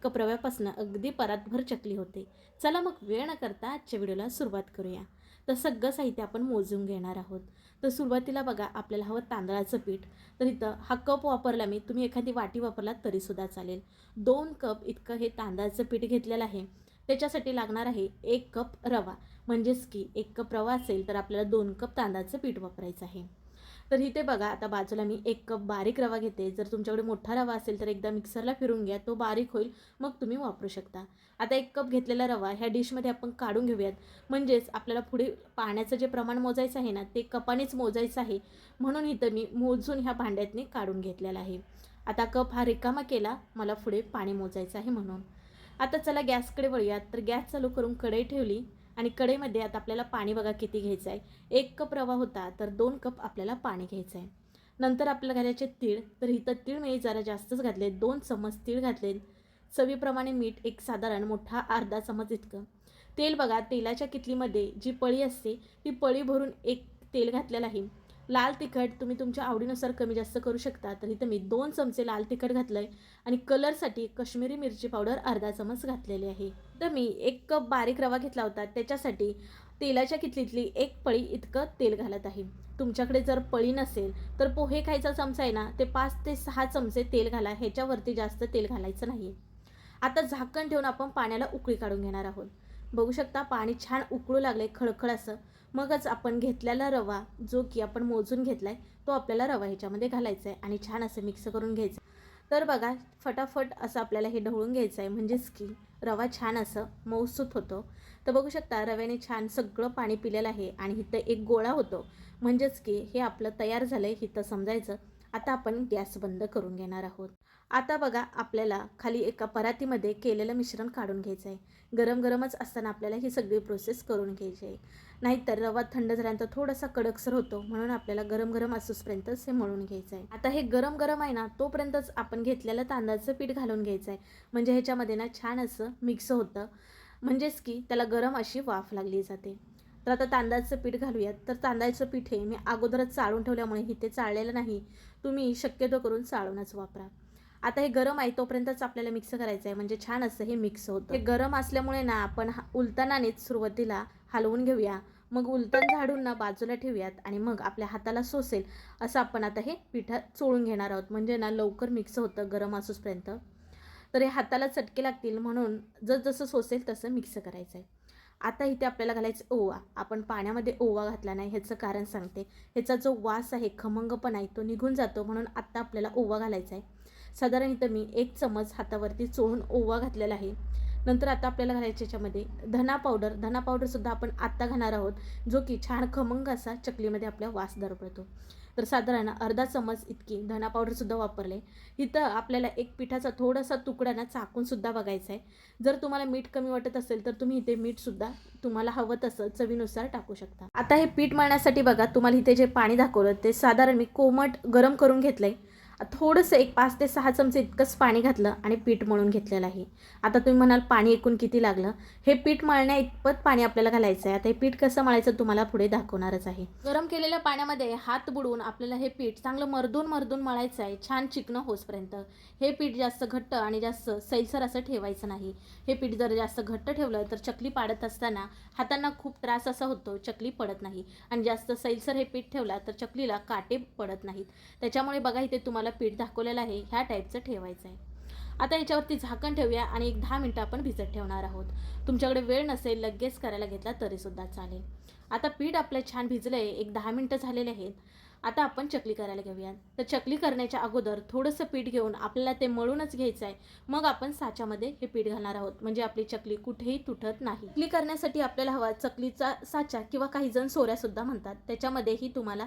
Cup रव्यापासून अगदी परातभर चकली होते. चला मग वेळ न करता आजच्या व्हिडिओला सुरुवात करूया. तर सगळं साहित्य आपण मोजून घेणार आहोत. तर सुरुवातीला बघा आपल्याला हवं तांदळाचं पीठ. तर इथं हा कप वापरला मी, तुम्ही एखादी वाटी वापरलात तरीसुद्धा चालेल. 2 कप इतकं हे तांदळाचं पीठ घेतलेलं आहे. त्याच्यासाठी लागणार आहे 1 कप रवा. म्हणजेच की 1 कप रवा असेल तर आपल्याला 2 कप तांदळाचं पीठ वापरायचं आहे. तर इथे बघा आता बाजूला मी 1 कप बारीक रवा घेते. जर तुमच्याकडे मोठा रवा असेल तर एकदा मिक्सरला फिरून घ्या, तो बारीक होईल, मग तुम्ही वापरू शकता. आता 1 कप घेतलेला रवा ह्या डिशमध्ये आपण काढून घेऊयात. म्हणजेच आपल्याला पुढे पाण्याचं जे प्रमाण मोजायचं आहे ना, ते कपानेच मोजायचं आहे. म्हणून इथं मी मोजून ह्या भांड्यातनी काढून घेतलेला आहे. आता कप हा रिकामा केला, मला पुढे पाणी मोजायचं आहे म्हणून. आता चला गॅसकडे वळूयात. तर गॅस चालू करून कढई ठेवली आणि कढईमध्ये आता आपल्याला पाणी बघा किती घ्यायचं आहे. 1 कप रवा होता तर 2 कप आपल्याला पाणी घ्यायचं आहे. नंतर आपल्याला घालायचे तीळ. तर इथं तीळ मी जरा जास्तच घातले, 2 चमच तीळ घातले. चवीप्रमाणे मीठ एक साधारण मोठा अर्धा चमच इतकं. तेल बघा, तेलाच्या किटलीमध्ये जी पळी असते ती पळी भरून एक तेल घातलेलं आहे. लाल तिखट तुम्ही तुमच्या आवडीनुसार कमी जास्त करू शकता. तर इथं मी 2 चमचे लाल तिखट घातलं आहे आणि कलरसाठी काश्मीरी मिरची पावडर अर्धा चमच घातलेली आहे. तर मी 1 कप बारीक रवा घेतला होता, त्याच्यासाठी तेलाच्या किटलीतली 1 पळी इतकं तेल घालत आहे. तुमच्याकडे जर पळी नसेल तर पोहे खायचा चमचा आहे ना, ते 5 ते 6 चमचे तेल घाला. ह्याच्यावरती जास्त तेल घालायचं नाही. आता झाकण ठेवून आपण पाण्याला उकळी काढून घेणार आहोत. बघू शकता पाणी छान उकळू लागले खळखळ असं. मगच आपण घेतलेला रवा जो की आपण मोजून घेतलाय तो आपल्याला रवा ह्याच्यामध्ये घालायचा आहे आणि छान असं मिक्स करून घ्यायचं. तर बघा फटाफट असं आपल्याला हे ढवळून घ्यायचं आहे, म्हणजेच की रवा छान असं मऊसूत होतो. तर बघू शकता रव्याने छान सगळं पाणी पिलेलं आहे आणि इथं एक गोळा होतो, म्हणजेच की हे आपलं तयार झालं आहे इथं समजायचं. आता आपण गॅस बंद करून घेणार आहोत. आता बघा आपल्याला खाली एका परातीमध्ये केलेलं मिश्रण काढून घ्यायचं आहे. गरम गरमच असताना आपल्याला ही सगळी प्रोसेस करून घ्यायची आहे. नाहीतर रवा थंड झाल्यानंतर थोडासा कडकसर होतो, म्हणून आपल्याला गरम गरम असोपर्यंतच हे मळून घ्यायचं आहे. आता हे गरम गरम आहे ना, तोपर्यंतच आपण घेतलेलं तांदळाचं पीठ घालून घ्यायचं आहे. म्हणजे ह्याच्यामध्ये ना छान असं मिक्स होतं, म्हणजेच की त्याला गरम अशी वाफ लागली जाते. तर आता तांदळाचं पीठ घालूयात. तर तांदळाचं पीठ हे मी अगोदरच चाळून ठेवल्यामुळे इथे चाळलेलं नाही, तुम्ही शक्यतो करून चाळूनच वापरा. आता हे गरम आहे तोपर्यंतच आपल्याला मिक्स करायचं आहे, म्हणजे छान असं हे मिक्स होतं. हे गरम असल्यामुळे ना आपण उलतानानेच सुरुवातीला हलवून घेऊया, मग उलटण झाडून ना बाजूला ठेवूयात आणि मग आपल्या हाताला सोसेल असं आपण आता हे पिठं चोळून घेणार आहोत. म्हणजे ना लवकर मिक्स होतं गरम असूसपर्यंत. तर हे हाताला चटके लागतील, म्हणून जसं सोसेल तसं मिक्स करायचं आहे. आता इथे आपल्याला घालायचं ओवा. आपण पाण्यामध्ये ओवा घातला नाही, ह्याचं कारण सांगते. ह्याचा जो वास आहे, खमंगपणा आहे, तो निघून जातो, म्हणून आत्ता आपल्याला ओवा घालायचा आहे. साधारण इथं मी 1 चमच हातावरती चोळून ओवा घातलेला आहे. नंतर आता आपल्याला घालायचे याच्यामध्ये धना पावडर. धना पावडरसुद्धा आपण आत्ता घालणार आहोत, जो की छान खमंग असा चकलीमध्ये आपल्या वास दरवळतो. तर साधारण अर्धा चमच इतकी धना पावडरसुद्धा वापरले. इथं आपल्याला एक पिठाचा थोडासा तुकडा ना चाकूनसुद्धा बघायचा आहे. जर तुम्हाला मीठ कमी वाटत असेल तर तुम्ही इथे मीठसुद्धा तुम्हाला हवं तसं चवीनुसार टाकू शकता. आता हे पीठ मळण्यासाठी बघा तुम्हाला इथे जे पाणी दाखवलं ते साधारण मी कोमट गरम करून घेतलं आहे. थोडंसं एक 5 ते 6 चमचे इतकंच पाणी घातलं आणि पीठ मळून घेतलेलं आहे. आता तुम्ही म्हणाल पाणी एकूण किती लागलं. हे पीठ मळण्या इतपत पाणी आपल्याला घालायचं आहे. आता हे पीठ कसं मळायचं तुम्हाला पुढे दाखवणारच आहे. गरम केलेल्या पाण्यामध्ये हात बुडवून आपल्याला हे पीठ चांगलं मर्दून मर्दून मळायचं आहे, छान चिकनं होसपर्यंत. हे पीठ जास्त घट्ट आणि जास्त सैलसर असं ठेवायचं नाही. हे पीठ जर जास्त घट्ट ठेवलं तर चकली पाडत असताना हातांना खूप त्रास असा होतो, चकली पडत नाही. आणि जास्त सैलसर हे पीठ ठेवला तर चकलीला काटे पडत नाहीत. त्याच्यामुळे बघा इथे तुम्हाला पीठ दाखवलेलं आहे, ह्या टाईपचं ठेवायचं आहे. आता याच्यावरती झाकण ठेवूया आणि एक 10 मिनटं आपण भिजत ठेवणार आहोत. तुमच्याकडे वेळ नसेल लगेच करायला घेतला तरीसुद्धा चालेल. आता पीठ आपलं छान भिजलं आहे, एक 10 मिनटं झालेले आहेत. आता आपण चकली करायला घेऊया. तर चकली करण्याच्या अगोदर थोडंसं पीठ घेऊन आपल्याला ते मळूनच घ्यायचं आहे. मग आपण साच्यामध्ये हे पीठ घालणार आहोत, म्हणजे आपली चकली कुठेही तुटत नाही. चकली करण्यासाठी आपल्याला हवा चकलीचा साचा किंवा काही जण सोऱ्यासुद्धा म्हणतात. त्याच्यामध्येही तुम्हाला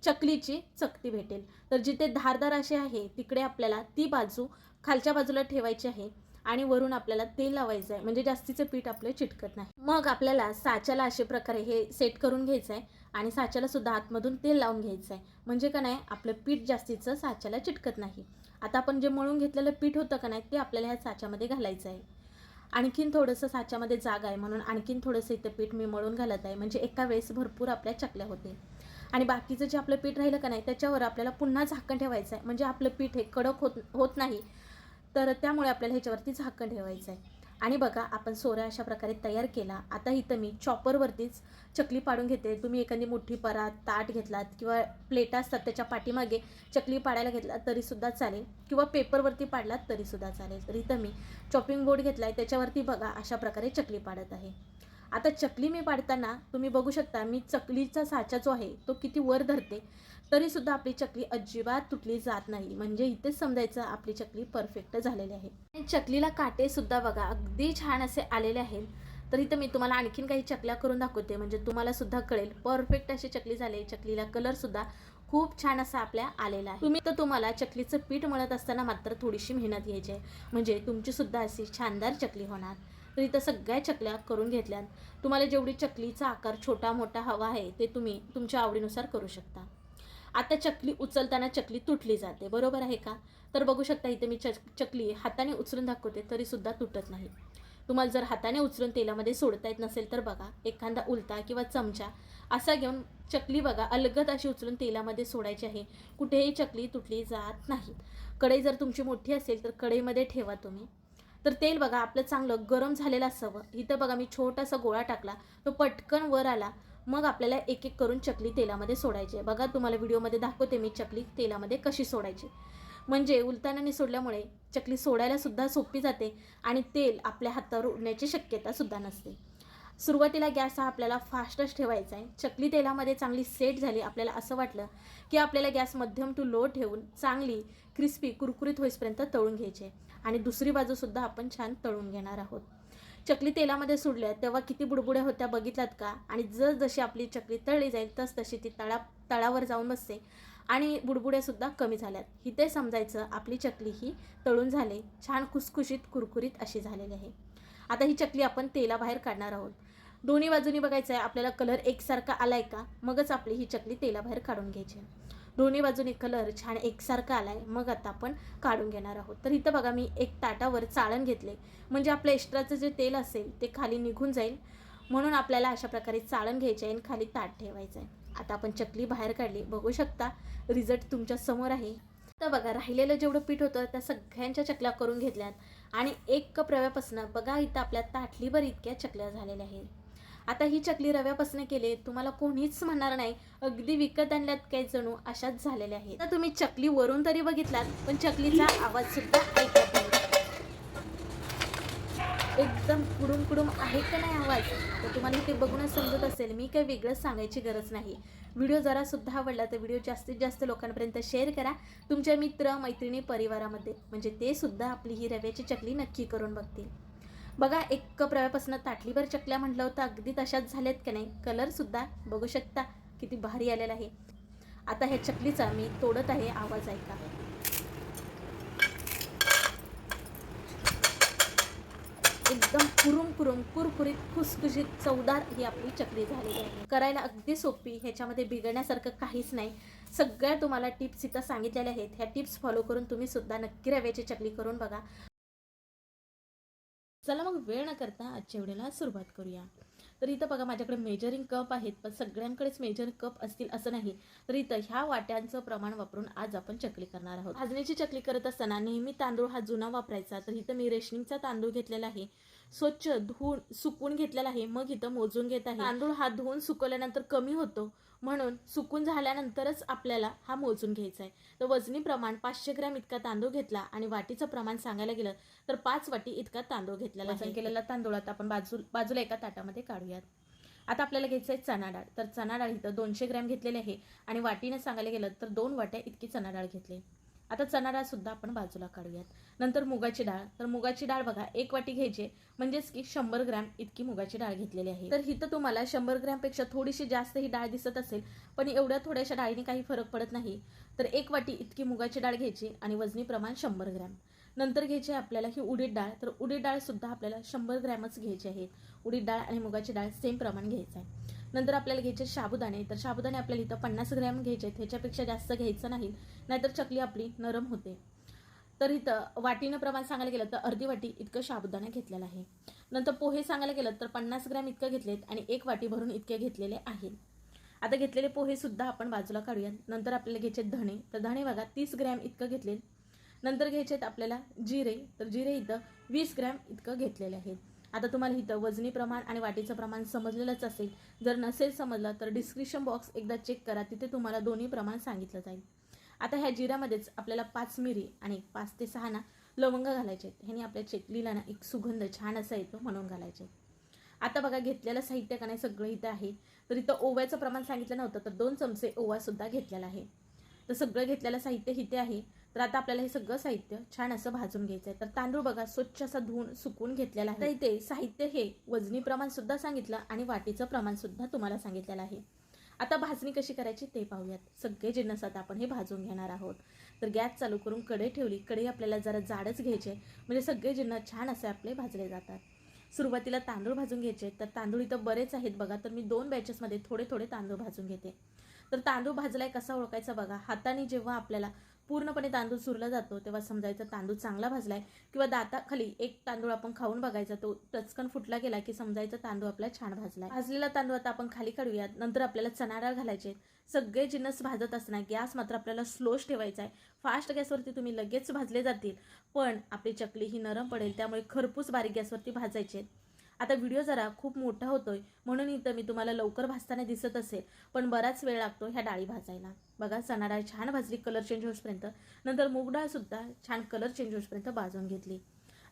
चकलीची चकती भेटेल. तर जिथे धारदार असे आहे तिकडे आपल्याला ती बाजू खालच्या बाजूला ठेवायची आहे आणि वरून आपल्याला तेल लावायचं आहे, म्हणजे जास्तीचं पीठ आपलं चिटकत नाही. मग आपल्याला साच्याला अशा प्रकारे हे सेट करून घ्यायचं आहे आणि साच्याला सुद्धा आतमधून तेल लावून घ्यायचं आहे, म्हणजे का नाही आपलं पीठ जास्तीचं साच्याला चिटकत नाही. आता आपण जे मळून घेतलेलं पीठ होतं का नाही ते आपल्याला ह्या साच्यामध्ये घालायचं आहे. आणखीन थोडंसं साच्यामध्ये जागा आहे म्हणून आणखीन थोडंसं इथं पीठ मी मळून घालत आहे, म्हणजे एका वेळेस भरपूर आपल्या चकल्या होते. आणि बाकीचं जे आपलं पीठ राहिलं का नाही त्याच्यावर आपल्याला पुन्हा झाकण ठेवायचं आहे, म्हणजे आपलं पीठ हे कडक होत नाही. तर त्यामुळे आपल्याला ह्याच्यावरती झाकण ठेवायचं आहे. आणि बघा आपण सोऱ्या अशा प्रकारे तयार केला. आता इथं मी चॉपरवरतीच चकली पाडून घेते. तुम्ही एखादी मोठी परात, ताट घेतलात किंवा प्लेटा असतात त्याच्या पाठीमागे चकली पाडायला घेतला तरीसुद्धा चालेल, किंवा पेपरवरती पाडलात तरीसुद्धा चालेल. तर इथं मी चॉपिंग बोर्ड घेतला आहे, त्याच्यावरती बघा अशा प्रकारे चकली पाडत आहे. आता चकली मी पाडताना तुम्ही बघू शकता मी चकलीचा साचा जो आहे तो किती वर धरते, तरीसुद्धा आपली चकली अजिबात तुटली जात नाही. म्हणजे इथेच समजायचं आपली चकली परफेक्ट झालेली आहे. आणि चकलीला काटेसुद्धा बघा अगदी छान असे आलेले आहेत. तर इथं मी तुम्हाला आणखीन काही चकल्या करून दाखवते, म्हणजे तुम्हाला सुद्धा कळेल परफेक्ट अशी चकली झाली. चकलीला कलरसुद्धा खूप छान असा आपल्या आलेला आहे. तुम्हाला चकलीचं पीठ मळत असताना मात्र थोडीशी मेहनत घ्यायची आहे, म्हणजे तुमची सुद्धा अशी छानदार चकली होणार. तर इथं सगळ्या चकल्या करून घेतल्यात. तुम्हाला जेवढी चकलीचा आकार छोटा मोठा हवा आहे ते तुम्ही तुमच्या आवडीनुसार करू शकता. आता चकली उचलताना चकली तुटली जाते, बरोबर आहे का? तर बघू शकता इथे मी चकली हाताने उचलून दाखवते तरीसुद्धा तुटत नाही. तुम्हाला जर हाताने उचलून तेलामध्ये सोडता येत नसेल तर बघा एखादा उलटा किंवा चमचा असा घेऊन चकली बघा अलगद अशी उचलून तेलामध्ये सोडायची आहे. कुठेही चकली तुटली जात नाही. कढई जर तुमची मोठी असेल तर कढईमध्ये ठेवा तुम्ही. तर तेल बघा आपलं चांगलं गरम झालेलं असावं. इथं बघा मी छोटासा गोळा टाकला, तो पटकन वर आला. मग आपल्याला एक एक करून चकली तेलामध्ये सोडायची आहे. बघा तुम्हाला व्हिडिओमध्ये दाखवते मी चकली तेलामध्ये कशी सोडायची. म्हणजे उलतानाने सोडल्यामुळे चकली सोडायला सुद्धा सोपी जाते आणि तेल आपल्या हातावर उडण्याची शक्यता सुद्धा नसते. सुरुवातीला गॅस हा आपल्याला फास्टच ठेवायचा आहे. चकली तेलामध्ये चांगली सेट झाली, आपल्याला असं वाटलं की आपल्याला गॅस मध्यम टू लो ठेवून चांगली क्रिस्पी कुरकुरीत होईपर्यंत तळून घ्यायचे आणि दुसरी बाजूसुद्धा आपण छान तळून घेणार आहोत. चकली तेलामध्ये सोडल्या तेव्हा किती बुडबुड्या होत्या बघितलात का? आणि जशी आपली चकली तळली जाईल तशी ती तळावर जाऊन बसते आणि बुडबुड्यासुद्धा कमी झाल्यात. इथे समजायचं आपली चकली ही तळून झाली, छान खुसखुशीत कुरकुरीत अशी झालेली आहे. आता ही चकली आपण तेलाबाहेर काढणार आहोत. दोन्ही बाजूनी बघायचं आहे आपल्याला कलर एकसारखा आलाय का, मगच आपली ही चकली तेलाबाहेर काढून घ्यायची. दोन्ही बाजूनी कलर छान एकसारखा आलाय, मग आता आपण काढून घेणार आहोत. तर इथं बघा मी एक ताटावर चाळण घेतले, म्हणजे आपलं एक्स्ट्राचं जे तेल असेल ते खाली निघून जाईल. म्हणून आपल्याला अशा प्रकारे चाळण घ्यायची आहे आणि खाली ताट ठेवायचं आहे. आता आपण चकली बाहेर काढली, बघू शकता रिझल्ट तुमच्या समोर आहे. तर बघा राहिलेलं जेवढं पीठ होतं त्या सगळ्यांच्या चकल्या करून घेतल्यात आणि 1 कप रव्यापासून बघा इथं आपल्या ताटलीभर इतक्या चकल्या झालेल्या आहेत. आता ही चकली रव्यापासून केली, तुम्हाला कोणीच म्हणणार नाही अगदी विकत आणल्यात काही जणू अशाच झालेल्या आहेत. आता तुम्ही चकली वरून तरी बघितलात, पण चकलीचा आवाज सुद्धा ऐकत नाही. एकदम कुडूम कुडूम आहे का नाही आवाज? तर तुम्हाला ते बघूनच समजत असेल, मी काही वेगळंच सांगायची गरज नाही. व्हिडिओ जरासुद्धा आवडला तर व्हिडिओ जास्तीत जास्त लोकांपर्यंत शेअर करा तुमच्या मित्र मैत्रिणी परिवारामध्ये, म्हणजे ते सुद्धा आपली ही रव्याची चकली नक्की करून बघतील. बघा 1 कप रव्यापासून ताटलीभर चकल्या म्हटलं होतं, अगदी तशाच झाल्यात का नाही? कलरसुद्धा बघू शकता किती भारी आलेला आहे. आता ह्या चकलीचा मी तोडत आहे, आवाज ऐका. एकदम कुरुम कुरकुरीत खुसखुशीत चवदार ही आपली चकली झालेली आहे. करायला अगदी सोपी, ह्याच्यामध्ये बिघडण्यासारखं काहीच नाही. सगळ्या तुम्हाला टिप्स इथं सांगितलेल्या आहेत. ह्या टिप्स फॉलो करून तुम्ही सुद्धा नक्की रव्याची चकली करून बघा. चला मग वेळ न करता आजच्या व्हिडिओला सुरुवात करूया. तर इथं बघा माझ्याकडे मेजरिंग कप आहेत, पण सगळ्यांकडेच मेजरिंग कप असतील असं नाही. तर इथं ह्या वाट्यांचं प्रमाण वापरून आज आपण चकली करणार आहोत. भाजणीची चकली करत असताना नेहमी तांदूळ हा जुना वापरायचा. तर इथं मी रेशनिंगचा तांदूळ घेतलेला आहे, स्वच्छ धुवून सुकून घेतलेला आहे. मग इथं मोजून घेत आहे. तांदूळ हा धुवून सुकवल्यानंतर कमी होतो, म्हणून सुकून झाल्यानंतरच आपल्याला हा मोजून घ्यायचा आहे. तर वजनी प्रमाण 500 ग्रॅम इतका तांदूळ घेतला आणि वाटीचं प्रमाण सांगायला गेलं तर 5 वाटी इतका तांदूळ घेतलेला आहे. केलेला तांदूळ आता आपण बाजूला एका ताटामध्ये काढूयात. आता आपल्याला घ्यायचं आहे चणा डाळ. तर चणा डाळ इथं 200 ग्रॅम घेतलेले आहे आणि वाटीने सांगायला गेलं तर 2 वाट्या इतकी चणा डाळ घेतली. आता चणा डाळ सुद्धा आपण बाजूला काढूयात. नंतर मुगाची डाळ. तर मुगाची डाळ बघा 1 वाटी घ्यायची, म्हणजेच की 100 ग्रॅम इतकी मुगाची डाळ घेतलेली आहे. तर इथं तुम्हाला 100 ग्रॅमपेक्षा थोडीशी जास्त ही डाळ दिसत असेल, पण एवढ्या थोड्याशा डाळीने काही फरक पडत नाही. तर 1 वाटी इतकी मुगाची डाळ घ्यायची आणि वजनी प्रमाण 100 ग्रॅम. नंतर घ्यायची आपल्याला ही उडीद डाळ. तर उडीद डाळ सुद्धा आपल्याला 100 ग्रॅमच घ्यायची आहे. उडीद डाळ आणि मुगाची डाळ सेम प्रमाण घ्यायचं आहे. नंतर आपल्याला घ्यायचे साबुदाणे. तर साबुदाणे आपल्याला इथं 50 ग्रॅम घ्यायचे आहेत, ह्याच्यापेक्षा जास्त घ्यायचं नाही, नाहीतर चकली आपली नरम होते. तर इथं वाटीनं प्रमाण सांगायला गेलं तर अर्धी वाटी इतकं साबुदाणा घेतलेला आहे. नंतर पोहे सांगायला गेलं तर 50 ग्रॅम इतकं घेतलेत आणि 1 वाटी भरून इतके घेतलेले आहेत. आता घेतलेले पोहे सुद्धा आपण बाजूला काढूयात. नंतर आपल्याला घ्यायचे धणे. तर धणे बघा 30 ग्रॅम इतकं घेतले. नंतर घ्यायचे आहेत आपल्याला जिरे, तर जिरे इथं 20 ग्रॅम इतकं घेतलेले आहेत. आता तुम्हाला इथं वजनी प्रमाण आणि वाटीचं प्रमाण समजलेलंच असेल. जर नसेल समजलं तर डिस्क्रिप्शन बॉक्स एकदा चेक करा, तिथे तुम्हाला दोन्ही प्रमाण सांगितलं जाईल. आता ह्या जिऱ्यामध्येच आपल्याला 5 मिरी आणि 5 ते 6 लवंग घालायचे आहेत. ह्याने आपल्या चकलीला एक सुगंध छान असा येतो म्हणून घालायचे. आता बघा घेतलेलं साहित्य का नाही सगळं इथं आहे. तर इथं ओव्याचं प्रमाण सांगितलं नव्हतं, तर 2 चमचे ओवासुद्धा घेतलेला आहे. तर सगळं घेतलेलं साहित्य इथे आहे. तर आता आपल्याला हे सगळं साहित्य छान असं भाजून घ्यायचं आहे. तर तांदूळ बघा स्वच्छ असा धुवून सुकून घेतलेला आहे. तर इथे साहित्य हे वजनी प्रमाण सुद्धा सांगितलं आणि वाटीचं प्रमाण सुद्धा तुम्हाला सांगितलेलं आहे. आता भाजणी कशी करायची ते पाहूयात. सगळे जिन्नस आता आपण हे भाजून घेणार आहोत. तर गॅस चालू करून कढई ठेवली. कढई आपल्याला जरा जाडच घ्यायचे, म्हणजे सगळे जिन्नस छान असे आपले भाजले जातात. सुरुवातीला तांदूळ भाजून घ्यायचे. तर तांदूळ इथं बरेच आहेत बघा, तर मी 2 बॅचेसमध्ये थोडे थोडे तांदूळ भाजून घेते. तर तांदूळ भाजलाय कसा ओळखायचा बघा, हाताने जेव्हा आपल्याला पूर्णपणे तांदूळ चुरला जातो तेव्हा समजायचं तांदूळ चांगला भाजलाय, किंवा दाताखाली एक तांदूळ आपण खाऊन बघायचा, तो टचकन फुटला गेला की समजायचं तांदूळ आपला छान भाजलाय. भाजलेला तांदूळ आता आपण खाली काढूयात. नंतर आपल्याला चणा डाळ घालायचे. सगळे जिन्नस भाजत असताना गॅस मात्र आपल्याला स्लोच ठेवायचा आहे. फास्ट गॅसवरती तुम्ही लगेच भाजले जातील, पण आपली चकली ही नरम पडेल, त्यामुळे खरपूस बारीक गॅसवरती भाजायचे. आता व्हिडिओ जरा खूप मोठा होतोय म्हणून इथं मी तुम्हाला लवकर भाजताना दिसत असेल, पण बराच वेळ लागतो ह्या डाळी भाजायला. बघा चणा डाळ छान भाजली कलर चेंज होईपर्यंत. नंतर मूग डाळ सुद्धा छान कलर चेंज होईपर्यंत भाजून घेतली.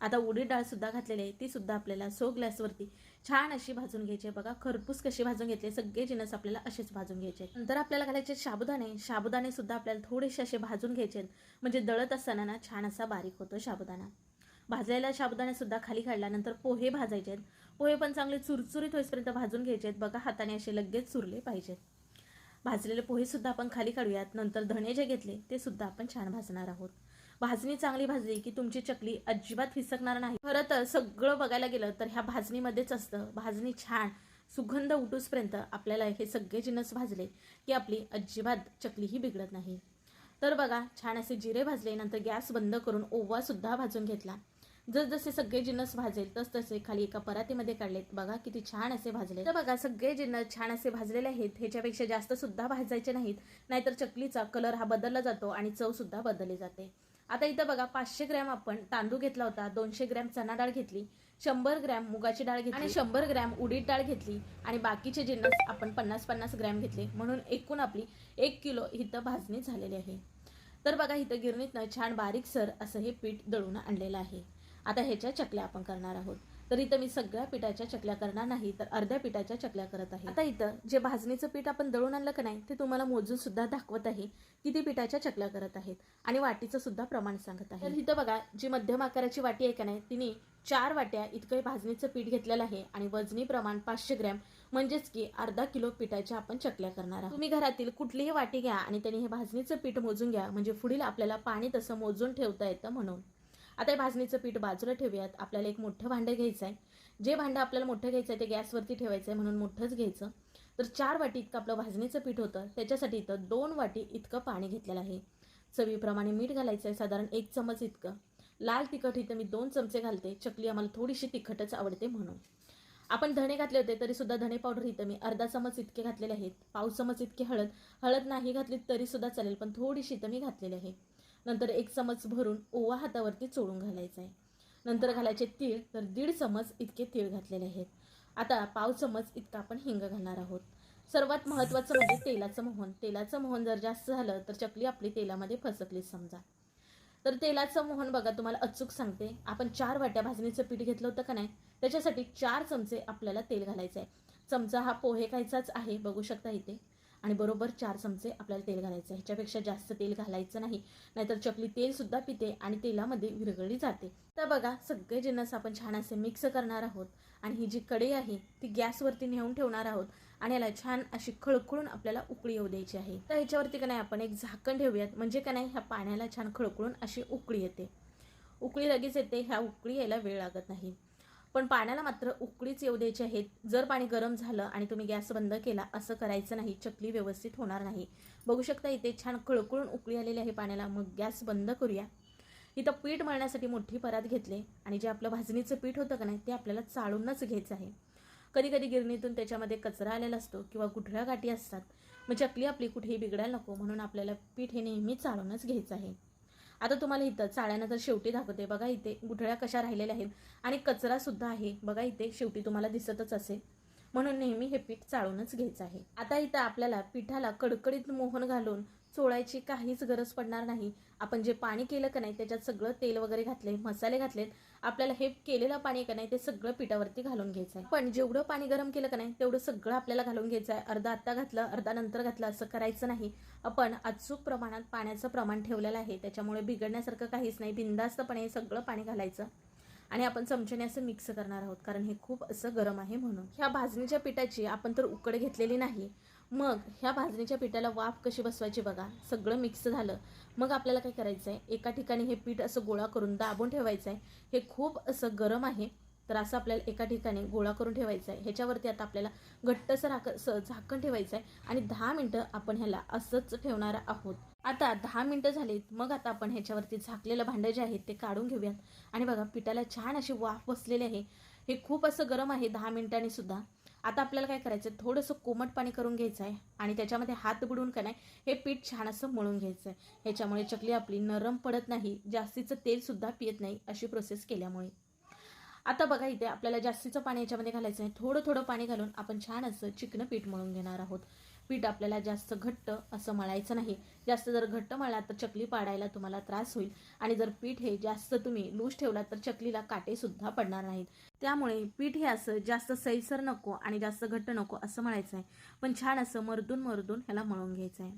आता उडीद डाळ सुद्धा घातलेली आहे, ती सुद्धा आपल्याला सो गॅसवरती छान अशी भाजून घ्यायची आहे. बघा खरपूस कशी भाजून घेतले, सगळे जिन्नस आपल्याला असेच भाजून घ्यायचे. नंतर आपल्याला घालायचे साबुदाणे. साबुदाणे सुद्धा आपल्याला थोडेसे असे भाजून घ्यायचे, म्हणजे दळत असताना ना छान असा बारीक होतो साबुदाणा. भाजलेला साबुदाणा सुद्धा खाली काढला. नंतर पोहे भाजायचे आहेत. पोहे पण चांगले चुरचुरीत होईपर्यंत भाजून घ्यायचे आहेत. बघा हाताने असे लगेच चुरले पाहिजेत. भाजलेले पोहे सुद्धा आपण खाली काढूयात. नंतर धणे जे घेतले ते सुद्धा आपण छान भाजणार आहोत. भाजणी चांगली भाजली की तुमची चकली अजिबात फिसकणार नाही. खरं तर सगळं बघायला गेलं तर ह्या भाजणीमध्येच असतं. भाजणी छान सुगंध उठूसपर्यंत आपल्याला हे सगळे जिन्नस भाजले की आपली अजिबात चकली ही बिघडत नाही. तर बघा छान असे जिरे भाजले. नंतर गॅस बंद करून ओवा सुद्धा भाजून घेतला. जसजसे सगळे जिन्नस भाजेल तसतसे खाली एका परातीमध्ये काढलेत. बघा किती छान असे भाजले. तर बघा सगळे जिन्नस छान असे भाजलेले आहेत. ह्याच्यापेक्षा जास्त सुद्धा भाजायचे नाहीत, नाहीतर चकलीचा कलर हा बदलला जातो आणि चव सुद्धा बदलली जाते. आता इथं बघा 500 ग्रॅम आपण तांदूळ घेतला होता, 200 ग्रॅम चणा डाळ घेतली, 100 ग्रॅम मुगाची डाळ घेतली आणि 100 ग्रॅम उडीद डाळ घेतली आणि बाकीचे जिन्नस आपण 50-50 ग्रॅम घेतले, म्हणून एकूण आपली 1 किलो इथं भाजणी झालेली आहे. तर बघा इथं गिरणीतनं छान बारीकसर असं हे पीठ दळून आणलेलं आहे. आता ह्याच्या चकल्या आपण करणार आहोत. तर इथं मी सगळ्या पिठाच्या चकल्या करणार नाही, तर अर्ध्या पिठाच्या चकल्या करत आहे. आता इथं जे भाजणीचं पीठ आपण दळून आणलं का नाही ते तुम्हाला मोजून सुद्धा दाखवत आहे किती पिठाच्या चकल्या करत आहेत आणि वाटीचं सुद्धा प्रमाण सांगत आहे. तर इथं बघा जी मध्यम आकाराची वाटी आहे का नाही तिने 4 वाट्या इतकं भाजणीचं पीठ घेतलेलं आहे आणि वजनी प्रमाण 500 ग्रॅम, म्हणजेच की अर्धा किलो पिठाच्या आपण चकल्या करणार आहोत. तुम्ही घरातील कुठलीही वाटी घ्या आणि त्यांनी हे भाजणीचं पीठ मोजून घ्या, म्हणजे पुढील आपल्याला पाणी तसं मोजून ठेवता येतं म्हणून. आता हे भाजणीचं पीठ बाजूला ठेवूयात. आपल्याला एक मोठं भांडं घ्यायचं आहे. जे भांडं आपल्याला मोठं घ्यायचं आहे ते गॅसवरती ठेवायचं आहे, म्हणून मोठंच घ्यायचं. तर 4 वाटी इतकं आपलं भाजणीचं पीठ होतं, त्याच्यासाठी इथं 2 वाटी इतकं पाणी घेतलेलं आहे. चवीप्रमाणे मीठ घालायचं आहे, साधारण 1 चमच इतकं. लाल तिखट इथं मी 2 चमचे घालते, चकली आम्हाला थोडीशी तिखटच आवडते म्हणून. आपण धणे घातले होते तरी सुद्धा धणे पावडर इथं मी अर्धा चमच इतके घातलेले आहेत. पाव चमच इतके हळद नाही घातली तरी सुद्धा चालेल, पण थोडीशी इथं मी घातलेली आहे. नंतर 1 चमच भरून ओवा हातावरती चोळून घालायचा आहे. नंतर घालायचे तीळ, तर 1.5 चमच इतके तीळ घातलेले आहेत. आता पाव चमच इतका आपण हिंग घालणार आहोत. सर्वात महत्त्वाचं म्हणजे तेलाचं मोहन. तेलाचं मोहन जर जास्त झालं तर चकली आपली तेलामध्ये फसकलीच समजा. तर तेलाचं मोहन बघा तुम्हाला अचूक सांगते. आपण 4 वाट्या भाजणीचं पीठ घेतलं होतं का नाही, त्याच्यासाठी 4 चमचे आपल्याला तेल घालायचं आहे. चमचा हा पोहे खायचाच आहे, बघू शकता इथे. आणि बरोबर 4 चमचे आपल्याला तेल घालायचं आहे. ह्याच्यापेक्षा जास्त तेल घालायचं नाही, नाहीतर चकली तेल सुद्धा पिते आणि तेलामध्ये विरघळली जाते. तर बघा सगळे जिन्नस आपण छान असे मिक्स करणार आहोत आणि ही जी कढई आहे ती गॅसवरती नेऊन ठेवणार आहोत आणि याला छान अशी खळखळून आपल्याला उकळी येऊ द्यायची आहे. तर ह्याच्यावरती का नाही आपण एक झाकण ठेवूयात, म्हणजे का नाही ह्या पाण्याला छान खळखळून अशी उकळी येते. उकळी लगेच येते, ह्या उकळी यायला वेळ लागत नाही, पण पाण्याला मात्र उकळीच येऊ द्यायची आहेत. जर पाणी गरम झालं आणि तुम्ही गॅस बंद केला असं करायचं नाही, चकली व्यवस्थित होणार नाही. बघू शकता इथे छान खळखळून उकळी आलेली आहे पाण्याला. मग गॅस बंद करूया. इथं पीठ मळण्यासाठी मोठी परात घेतले आणि जे आपलं भाजणीचं पीठ होतं का नाही ते आपल्याला चाळूनच घ्यायचं आहे. कधी कधी गिरणीतून त्याच्यामध्ये कचरा आलेला असतो किंवा गुठळ्या गाठी असतात, मग चकली आपली कुठेही बिघडायला नको म्हणून आपल्याला पीठ हे नेहमी चाळूनच घ्यायचं आहे. आता तुम्हाला इथं चाळ्यानं तर शेवटी दाखवते बघा, इथे गुठळ्या कशा राहिलेल्या आहेत आणि कचरासुद्धा आहे बघा, इथे शेवटी तुम्हाला दिसतच असेल. म्हणून नेहमी हे पीठ चाळूनच घ्यायचं आहे. आता इथं आपल्याला पिठाला कडकडीत मोहन घालून चोळायची काहीच गरज पडणार नाही. आपण जे पाणी केलं का नाही त्याच्यात सगळं तेल वगैरे घातले, मसाले घातलेत. आपल्याला हे केलेलं पाणी का नाही ते सगळं पिठावरती घालून घ्यायचं आहे. पण जेवढं पाणी गरम केलं का नाही तेवढं सगळं आपल्याला घालून घ्यायचं आहे. अर्धा आत्ता घातलं, अर्धा नंतर घातलं असं करायचं नाही. आपण अचूक प्रमाणात पाण्याचं प्रमाण ठेवलेलं आहे, त्याच्यामुळे बिघडण्यासारखं काहीच नाही. बिनधास्तपणे हे सगळं पाणी घालायचं आणि आपण चमच्याने असं मिक्स करणार आहोत, कारण हे खूप असं गरम आहे म्हणून. ह्या भाजणीच्या पिठाची आपण तर उकड घेतलेली नाही. मग ह्या भाजणीच्या पिठाला वाफ कशी बसवायची बघा. सगळं मिक्स झालं मग आपल्याला काय करायचं आहे, एका ठिकाणी हे पीठ असं गोळा करून दाबून ठेवायचं आहे. हे खूप असं गरम आहे, तर असं आपल्याला एका ठिकाणी गोळा करून ठेवायचं आहे. ह्याच्यावरती आता आपल्याला घट्टसर झाकण ठेवायचं आहे आणि 10 मिनटं आपण ह्याला असंच ठेवणार आहोत. आता 10 मिनटं झालीत. मग आता आपण ह्याच्यावरती झाकलेलं भांडं जे आहे ते काढून घेऊयात. आणि बघा पिठाला छान अशी वाफ बसलेली आहे. हे खूप असं गरम आहे 10 मिनिटांनी सुद्धा. आता आपल्याला काय करायचं, थोडंसं कोमट पाणी करून घ्यायचं आहे आणि त्याच्यामध्ये हात बुडवून का नाही हे पीठ छान असं मळून घ्यायचं आहे. ह्याच्यामुळे चकली आपली नरम पडत नाही, जास्तीचं तेलसुद्धा पित नाही अशी प्रोसेस केल्यामुळे. आता बघा इथे आपल्याला जास्तीचं पाणी याच्यामध्ये घालायचं आहे. थोडं थोडं पाणी घालून आपण छान असं चिकनं पीठ मळून घेणार आहोत. पीठ आपल्याला जास्त घट्ट असं मळायचं नाही. जास्त जर घट्ट मळला तर चकली पाडायला तुम्हाला त्रास होईल आणि जर पीठ हे जास्त तुम्ही लूज ठेवलात तर चकलीला काटेसुद्धा पडणार नाहीत. त्यामुळे पीठ हे असं जास्त सैलसर नको आणि जास्त घट्ट नको असं मळायचं आहे, पण छान असं मर्दून मर्दून ह्याला मळून घ्यायचं आहे.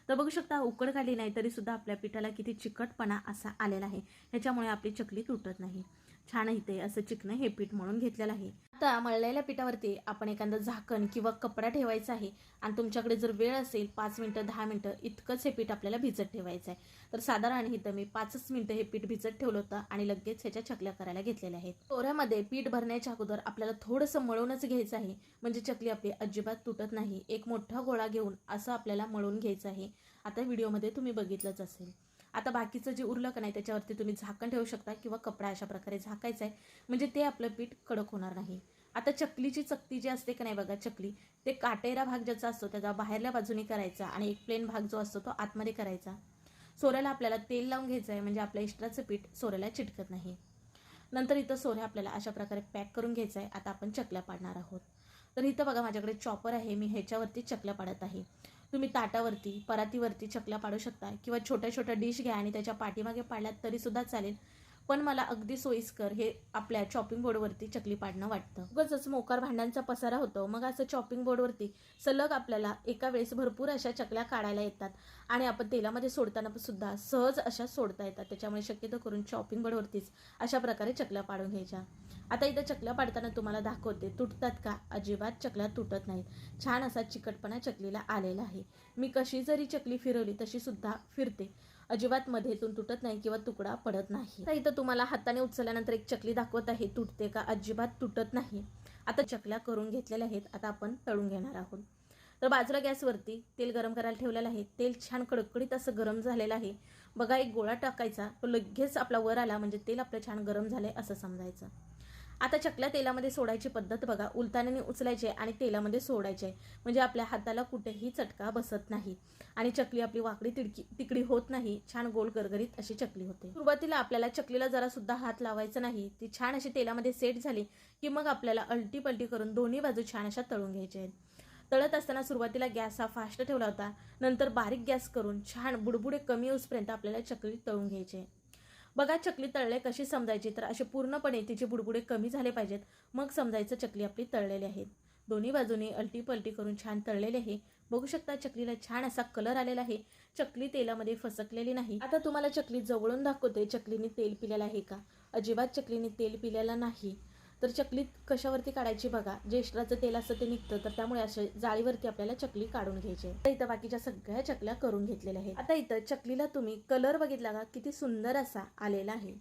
तर बघू शकता उकड काढली नाही तरी सुद्धा आपल्या पिठाला किती चिकटपणा असा आलेला आहे. ह्याच्यामुळे आपली चकली तुटत नाही. छान इथे असं चिकनं हे पीठ मळून घेतलेलं आहे. आता मळलेल्या पिठावरती आपण एखादं झाकण किंवा कपडा ठेवायचा आहे आणि तुमच्याकडे जर वेळ असेल 5 मिनटं 10 मिनटं इतकंच हे पीठ आपल्याला भिजत ठेवायचं आहे. तर साधारण इथं मी 5 मिनटं हे पीठ भिजत ठेवलं होतं आणि लगेच ह्याच्या चकल्या करायला घेतलेल्या आहेत. चोऱ्यामध्ये पीठ भरण्याच्या अगोदर आपल्याला थोडंसं मळूनच घ्यायचं आहे, म्हणजे चकली आपली अजिबात तुटत नाही. एक मोठा गोळा घेऊन असं आपल्याला मळून घ्यायचं आहे. आता व्हिडिओमध्ये तुम्ही बघितलंच असेल. आता बाकीचं जे उरलं का नाही त्याच्यावरती तुम्ही झाकण ठेवू शकता किंवा कपडा अशा प्रकारे झाकायचा आहे, म्हणजे ते आपलं पीठ कडक होणार नाही. आता चकलीची चकती जी असते का नाही बघा, चकली ते काटेरा भाग ज्याचा असतो त्याचा बाहेरल्या बाजूने करायचा आणि एक प्लेन भाग जो असतो तो आतमध्ये करायचा. सोऱ्याला आपल्याला तेल लावून घ्यायचं आहे, म्हणजे आपल्या एक्स्ट्राचं पीठ सोऱ्याला चिटकत नाही. नंतर इथं सोऱ्या आपल्याला अशा प्रकारे पॅक करून घ्यायचं आहे. आता आपण चकल्या पाडणार आहोत. तर इथं बघा माझ्याकडे चॉपर आहे, मी ह्याच्यावरती चकल्या पाडत आहे. तुम्ही ताटावरती परातीवरती चकल्या पाडू शकता किंवा छोट्या छोट्या डिश घ्या आणि त्याच्या पाठीमागे पाडल्यात तरीसुद्धा चालेल, पण मला अगदी सोयीस्कर हे आपल्या चॉपिंग बोर्डवरती चकली पाडणं वाटतं. उगाच मोकार भांड्यांचा पसारा होतो, मग असं चॉपिंग बोर्डवरती सलग आपल्याला एका वेळेस भरपूर अशा चकल्या काढायला येतात आणि आपण तेलामध्ये सोडताना सुद्धा सहज अशा सोडता येतात. त्याच्यामुळे शक्यतो करून चॉपिंग बोर्डवरतीच अशा प्रकारे चकल्या पाडून घ्यायच्या. आता इथं चकल्या पाडताना तुम्हाला दाखवते, तुटतात का? अजिबात चकल्या तुटत नाहीत. छान असा चिकटपणा चकलीला आलेला आहे. मी कशी जरी चकली फिरवली तशी सुद्धा फिरते, अजिबात मध्येतून तुटत नाही किंवा तुकडा पडत नाही. तर इथं तुम्हाला हाताने उचलल्यानंतर एक चकली दाखवत आहे, तुटते का? अजिबात तुटत नाही. आता चकल्या करून घेतलेल्या आहेत, आता आपण तळून घेणार आहोत. तर बाजूला गॅसवरती तेल गरम करायला ठेवलेलं आहे. तेल छान कडकडीत असं गरम झालेलं आहे. बघा एक गोळा टाकायचा, तो लगेच आपला वर आला म्हणजे तेल आपलं छान गरम झालंय असं समजायचं. आता चकल्या तेलामध्ये सोडायची पद्धत बघा, उलताने उचलायचे आणि तेलामध्ये सोडायचे, म्हणजे आपल्या हाताला कुठेही चटका बसत नाही आणि चकली आपली वाकडी तिकडी होत नाही. छान गोल गरगरीत अशी चकली होते. सुरुवातीला आपल्याला चकलीला जरा सुद्धा हात लावायचा नाही. ती छान अशी तेलामध्ये सेट झाली की मग आपल्याला अलटी पलटी करून दोन्ही बाजू छान अशा तळून घ्यायच्या आहेत. तळत असताना सुरुवातीला गॅस हा फास्ट ठेवला होता, नंतर बारीक गॅस करून छान बुडबुडे कमी होईपर्यंत आपल्याला चकली तळून घ्यायची. बघा चकली तळले कशी समजायची, तर असे पूर्णपणे तिचे बुडबुडे कमी झाले पाहिजेत, मग समजायचं चकली आपली तळलेली आहेत. दोन्ही बाजूने अलटी पलटी करून छान तळलेले आहे. बघू शकता चकलीला छान असा कलर आलेला आहे, चकली तेलामध्ये फसकलेली नाही. आता तुम्हाला चकली जवळून दाखवते, चकलीने तेल पिलेलं आहे का? अजिबात चकलीने तेल पिलेलं नाही. तर चकली कशावरती काढायची बघा, जे एक्स्ट्राचं तेल असतं ते निघतं, तर त्यामुळे अशा जाळीवरती आपल्याला चकली काढून घ्यायची. तर इथं बाकीच्या सगळ्या चकल्या करून घेतलेल्या आहेत. आता इथं चकलीला तुम्ही कलर बघितला का, किती सुंदर असा आलेला आहे.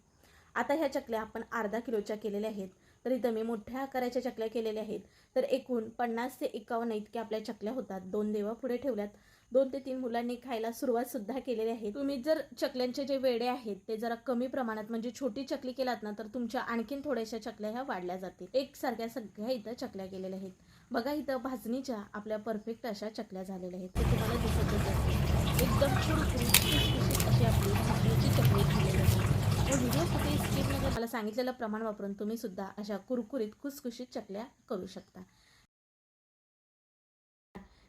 आता ह्या चकल्या आपण अर्धा किलोच्या केलेल्या आहेत. तर इथं मी मोठ्या आकाराच्या चकल्या केलेल्या आहेत. तर एकूण 50 ते 51 इतक्या आपल्या चकल्या होतात. 2 देवा पुढे ठेवल्यात. 2 ते 3 मुलांनी खायला सुरुवात सुद्धा केलेली आहे. तुम्ही जर चकल्यांचे जे वेडे आहेत ते जरा कमी प्रमाणात, म्हणजे छोटी चकली केलात ना, तर तुमच्या आणखीन थोड्याशा चकल्या ह्या वाढल्या जातील. एकसारख्या सगळ्या इथं चकल्या केलेल्या आहेत. बघा इथं भाजणीच्या आपल्या परफेक्ट अशा चकल्या झालेल्या आहेत. ते तुम्हाला दिसतच असेल. एकदम कुरकुरीत अशी आपली चकली तांदळाची चकली झालेली आहे. तर व्हिडिओ कुठे स्किप न करता मला सांगितलेलं प्रमाण वापरून तुम्ही सुद्धा अशा कुरकुरीत खुसखुशीत चकल्या करू शकता.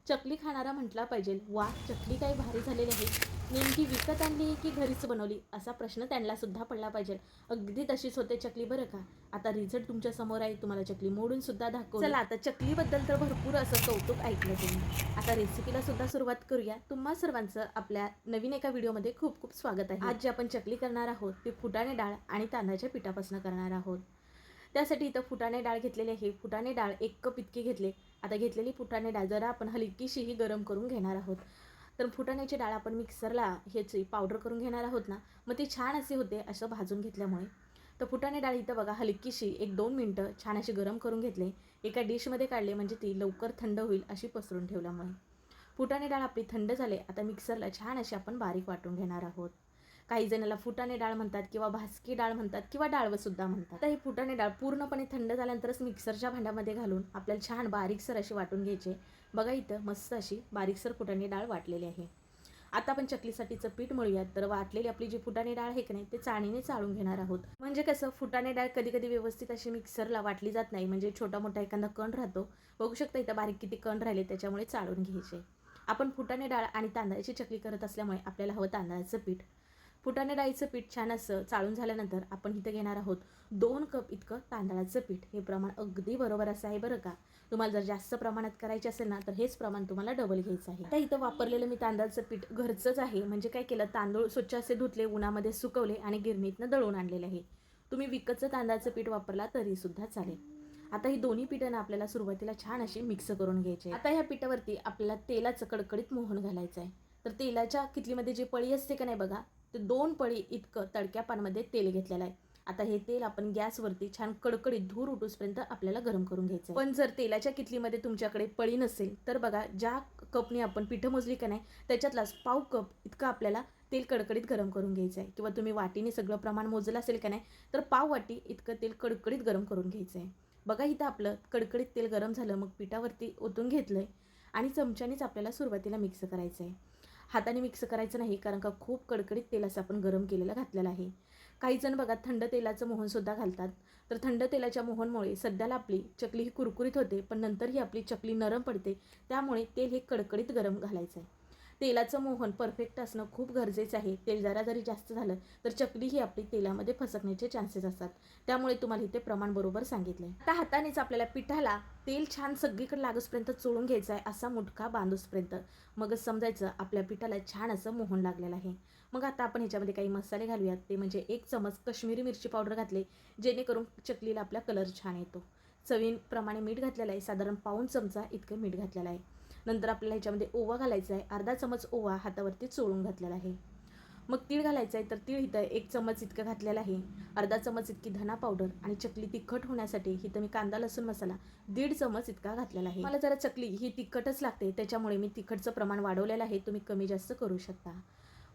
चकली खाणारा म्हटला पाहिजे, वा चकली काही भारी झालेली आहे. नेमकी विकत आणली की घरीच बनवली असा प्रश्न त्यांना सुद्धा पडला पाहिजे. अगदी तशीच होते चकली बरं का. आता रिझल्ट तुमच्या समोर आहे, तुम्हाला चकली मोडून सुद्धा दाखवली. चला आता चकलीबद्दल तर भरपूर असं कौतुक ऐकलं तुम्ही. आता रेसिपीला सुद्धा सुरुवात करूया. तुम्हा सर्वांचं आपल्या नवीन एका व्हिडिओमध्ये खूप खूप स्वागत आहे. आज जे आपण चकली करणार आहोत ते फुटाणे डाळ आणि तांदळाच्या पिठापासून करणार आहोत. त्यासाठी इथं फुटाणे डाळ घेतलेली आहे. फुटाणे डाळ 1 कप इतकी घेतले. आता घेतलेली फुटाणे डाळ जरा आपण हलकीशीही गरम करून घेणार आहोत. तर फुटाण्याची डाळ आपण मिक्सरला ह्याची पावडर करून घेणार आहोत ना, मग ती छान असे होते असं भाजून घेतल्यामुळे. तर फुटाणे डाळ इथं बघा हलकीशी 1-2 मिनटं छान अशी गरम करून घेतले. एका डिशमध्ये काढले म्हणजे ती लवकर थंड होईल अशी पसरून ठेवल्यामुळे. फुटाणे डाळ आपली थंड झाले. आता मिक्सरला छान अशी आपण बारीक वाटून घेणार आहोत. काही जणाला फुटाणे डाळ म्हणतात किंवा भाजकी डाळ म्हणतात किंवा डाळवंसुद्धा म्हणतात. आता ही फुटाणे डाळ पूर्णपणे थंड झाल्यानंतरच मिक्सरच्या भांड्यामध्ये घालून आपल्याला छान बारीकसर अशी वाटून घ्यायची. बघा इथं मस्त अशी बारीकसर फुटाणे डाळ वाटलेली आहे. आता आपण चकलीसाठीचं पीठ मळूयात. तर वाटलेली आपली जी फुटाणे डाळ आहे की नाही ते चाळणीने चाळून घेणार आहोत. म्हणजे कसं फुटाणे डाळ कधी कधी व्यवस्थित अशी मिक्सरला वाटली जात नाही, म्हणजे छोटा मोठा एखादा कण राहतो. बघू शकता इथं बारीक किती कण राहिले, त्याच्यामुळे चाळून घ्यायचे. आपण फुटाणे डाळ आणि तांदळाची चकली करत असल्यामुळे आपल्याला हवं तांदळाचं पीठ. फुटाणे डाळीचं पीठ छान असं चाळून झाल्यानंतर आपण इथं घेणार आहोत 2 कप इतकं तांदळाचं पीठ. हे प्रमाण अगदी बरोबर असं आहे बरं का. तुम्हाला जर जास्त प्रमाणात करायचे असेल ना तर हेच प्रमाण तुम्हाला डबल घ्यायचं आहे. आता इथं वापरलेलं मी तांदळाचं पीठ घरचंच आहे. म्हणजे काय केलं, तांदूळ स्वच्छ असे धुतले, उन्हामध्ये सुकवले आणि गिरणीतनं दळून आणलेलं आहे. तुम्ही विकतचं तांदळाचं पीठ वापरला तरी सुद्धा चालेल. आता ही दोन्ही पिठं आपल्याला सुरुवातीला छान अशी मिक्स करून घ्यायचे. आता ह्या पिठावरती आपल्याला तेलाचं कडकडीत मोहन घालायचं आहे. तर तेलाच्या किटलीमध्ये जी पळी असते का नाही बघा, ते 2 पळी इतकं तडक्या पानमध्ये तेल घेतलेलं आहे. आता हे तेल आपण गॅसवरती छान कडकडीत धूर उठूसपर्यंत आपल्याला गरम करून घ्यायचं आहे. पण जर तेलाच्या किटलीमध्ये तुमच्याकडे पळी नसेल तर बघा, ज्या कपने आपण पिठं मोजली का नाही त्याच्यातलाच पाव कप इतकं आपल्याला तेल कडकडीत गरम करून घ्यायचं आहे. किंवा तुम्ही वाटीने सगळं प्रमाण मोजलं असेल का नाही तर पाव वाटी इतकं तेल कडकडीत गरम करून घ्यायचं आहे. बघा इथं आपलं कडकडीत तेल गरम झालं, मग पिठावरती ओतून घेतलंय आणि चमच्यानेच आपल्याला सुरुवातीला मिक्स करायचं आहे. हाताने मिक्स करायचं नाही, कारण का खूप कडकडीत तेल असं आपण गरम केलेलं घातलेलं आहे. काही जण बघा थंड तेलाचं मोहनसुद्धा घालतात. तर थंड तेलाच्या मोहनमुळे सध्याला आपली चकली ही कुरकुरीत होते, पण नंतर ही आपली चकली नरम पडते. त्यामुळे तेल हे कडकडीत गरम घालायचं आहे. तेलाचं मोहन परफेक्ट असणं खूप गरजेचं आहे. तेल जरा जरी जास्त झालं तर चकली ही आपली तेलामध्ये फसकण्याचे चान्सेस असतात. त्यामुळे तुम्हाला इथे प्रमाण बरोबर सांगितलं आहे. आता हातानेच आपल्याला पिठाला तेल छान सगळीकडे लागूसपर्यंत चोळून घ्यायचं आहे, असा मुटका बांधूसपर्यंत. मगच समजायचं आपल्या पिठाला छान असं मोहन लागलेलं आहे. मग आता आपण ह्याच्यामध्ये काही मसाले घालूयात. ते म्हणजे 1 चमच कश्मीरी मिरची पावडर घातले, जेणेकरून चकलीला आपला कलर छान येतो. चवीप्रमाणे मीठ घातलेलं आहे, साधारण पाऊण चमचा इतकं मीठ घातलेलं आहे. नंतर आपल्याला ह्याच्यामध्ये ओवा घालायचा आहे. अर्धा चमच ओवा हातावरती चोळून घातलेला आहे. मग तीळ घालायचं आहे. तर तीळ इथं 1 चमच इतकं घातलेलं आहे. अर्धा चमच इतकी धना पावडर आणि चकली तिखट होण्यासाठी इथं मी कांदा लसूण मसाला 1.5 चमच इतका घातलेला आहे. मला जरा चकली ही तिखटच लागते, त्याच्यामुळे मी तिखटचं प्रमाण वाढवलेलं आहे. तुम्ही कमी जास्त करू शकता.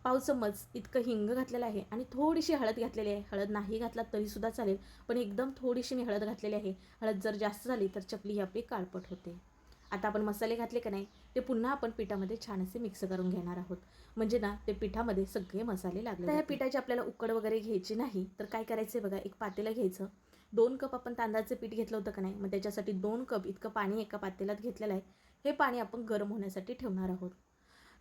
पाव चमच इतकं हिंग घातलेलं आहे आणि थोडीशी हळद घातलेली आहे. हळद नाही घातला तरीसुद्धा चालेल, पण एकदम थोडीशी मी हळद घातलेली आहे. हळद जर जास्त झाली तर चकली ही आपली काळपट होते. आता आपण मसाले घातले का नाही ते पुन्हा आपण पिठामध्ये छान असे मिक्स करून घेणार आहोत. म्हणजे ना ते पिठामध्ये सगळे मसाले लागले. तर ह्या पिठाची आपल्याला उकड वगैरे घ्यायची नाही. तर काय करायचं बघा, एक पातेलं घ्यायचं. 2 कप आपण तांदळाचं पीठ घेतलं होतं का नाही, मग त्याच्यासाठी 2 कप इतकं पाणी एका पातेल्यात घेतलेलं आहे. हे पाणी आपण गरम होण्यासाठी ठेवणार आहोत.